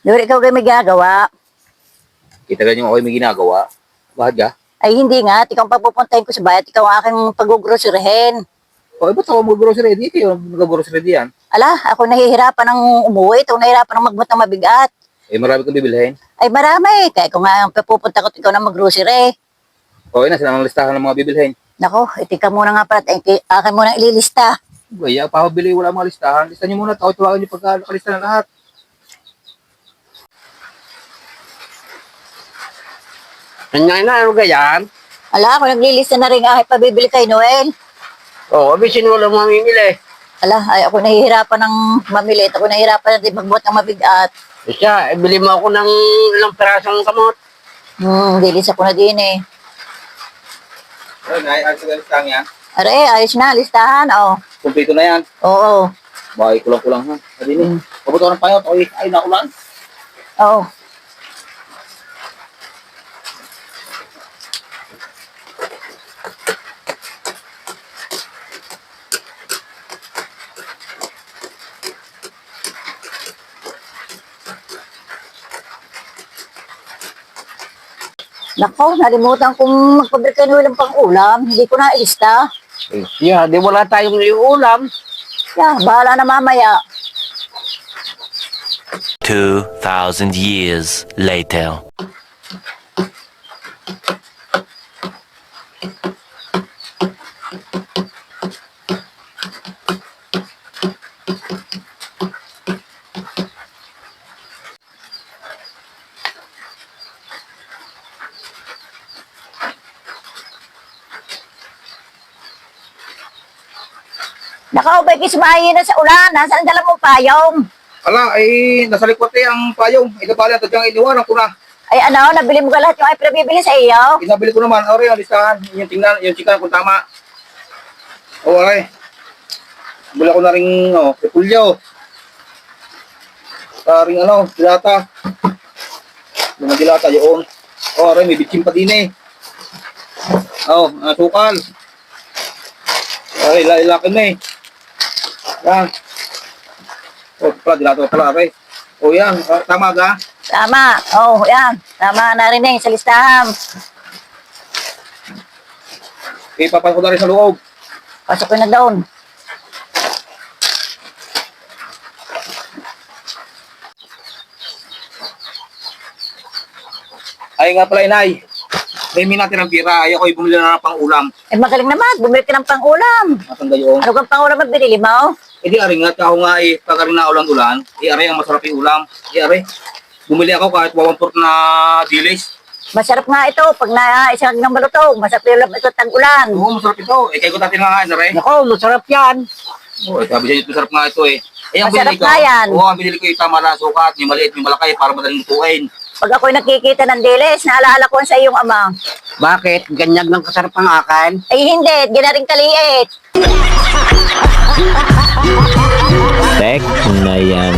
Dore ikaw kayo may ginagawa. Kita ganyan ako may ginagawa. Bakit ka? Ay hindi nga, ikaw ang papupuntahin ko sa bayan, ikaw ang aking pag-groceryhin. O, ba't ako mag-grocery? Di kayo mag-grocery diyan. Ala, ako nahihirapan ng umuwi, ito nahihirapan ng magbuhat ng mabigat. Eh, marami kang bibilhin. Ay marami, kaya kung nga ang papupunta ko, ikaw na mag-grocery. Okay na, sila ang listahan ng mga bibilhin. Nako, itika muna nga pala, akin muna ililista. Gaya, papabili, wala mga listahan. Listahan niyo muna, tawagan niyo pagka nakalista na lahat. Kanya na, ano ganyan? Ala, ako naglilista na rin aking pabibili kay Noel. Oo, abisin mo lang mamimili. Ala, ay ako nahihirapan ng mamili, ako nahihirapan na din magbuhat ng mabigat. Siya, bili mo ako ng ilang perasong kamot. Lilista ko na din eh. Ay, ayos na listahan yan. Are, ayos na, listahan, oh. Kumpleto na yan. Oo, Bakit kulang-kulang ha. Adini, pabuto ng payo. Ay, nakulan. oo. Nako, nalimutan kong magpabili kay Noel ng pang-ulam. Hindi ko na ilista. Siya, di wala tayong iulam. Yeah, bahala na mamaya. 2,000 years later. Nakaw, ba'y kismahin na sa ulan? Nasaan ang dala mong payong? Ala, ay, nasa likod ang payong. Ito pala, ito diyang iniwanan ko na. Ay ano, nabili mo ka lahat yung ay pinabibili sa iyo? Inabili ko naman. Ori, ang listahan. Yung tingnan, yung chikahan kung tama. O, ay. Bula ko na rin, repulyo. Ring, dilata. Yung mga dilata, yun. O, aray, may bitsin pa din eh. Sukal. Aray, lalakin na eh. Yan. O, pala, dilata pala, aray. O, yan. Tama ka? Tama. Oh, yan. Tama na rin eh, sa listahan. Ipapan ko na rin sa loob. Pasok ko na doon. Ay nga pala, inay. May minati ng pira. Ayaw ko bumili na ng pang-ulam. Eh magaling naman, bumili ka ng pang-ulam. Matanda yung. Ano kang pang-ulam ang binili mo? Eh di aring nga, ako nga pagka rin na ulan-ulan, aray ang masarap yung ulam. Aray, bumili ako kahit 1/4 na dilis. Masarap nga ito, pag naisang ng balutong, masarap yung ulam ito tag-ulan. Oo, masarap ito. Kayo ko dati nga aray. Nako, masarap yan. Oo, sabi siya, masarap nga ito eh. Ang Masarap binili ko, nga yan. Oo, ang binili ko yung tama na sukat, yung maliit, yung malakay, para madaling lutuin. Pag ako'y nakikita ng dilis, naalaala ko sa iyong ama. Bakit? Ganyan ng kasarap ang akin? Ay hindi, ginaring kaliit. Tek na yan.